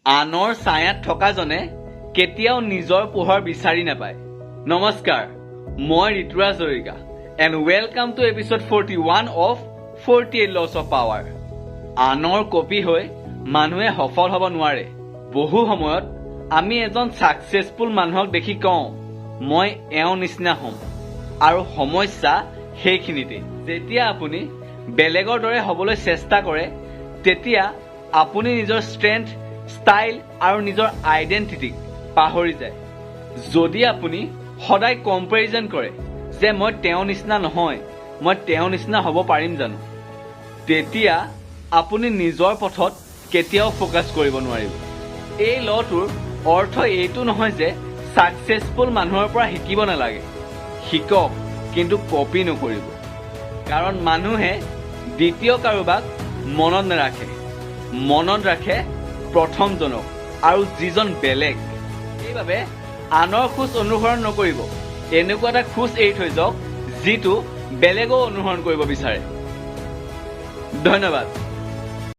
আনৰ ছায়াত থকাজনে কেতিয়াও নিজৰ পোহৰ বিচাৰি নাপায়। নমস্কাৰ, মই Rituraj Jarika and welcome to episode 41 of 48 loss of power. আনৰ কপি হৈ মানুহে সফল হ'ব নোৱাৰে। বহু সময়ত আমি এজন ছাকচেছফুল মানুহক দেখি কওঁ, মই এওঁৰ নিচিনা হ'ম, আৰু সমস্যা সেইখিনিতে। যেতিয়া আপুনি বেলেগৰ দৰে হ'বলৈ চেষ্টা কৰে, তেতিয়া আপুনি নিজৰ ষ্ট্ৰেংথ, ষ্টাইল আৰু নিজৰ আইডেণ্টিটিক পাহৰি যায়। যদি আপুনি সদায় কম্পেৰিজন কৰে যে মই তেওঁৰ নিচিনা নহয়, মই তেওঁৰ নিচিনা হ'ব পাৰিম জানো, তেতিয়া আপুনি নিজৰ পথত কেতিয়াও ফ'কাছ কৰিব নোৱাৰিব। এই ল'টোৰ অৰ্থ এইটো নহয় যে ছাকচেছফুল মানুহৰ পৰা শিকিব নালাগে। শিকক, কিন্তু কপি নকৰিব। কাৰণ মানুহে দ্বিতীয় কাৰোবাক মনত নাৰাখে, মনত ৰাখে প্ৰথমজনক, আৰু যিজন বেলেগ। সেইবাবে আনৰ খোজ অনুসৰণ নকৰিব। এনেকুৱা এটা খোজ এৰি থৈ যাওক যিটো বেলেগেও অনুসৰণ কৰিব বিচাৰে। ধন্যবাদ।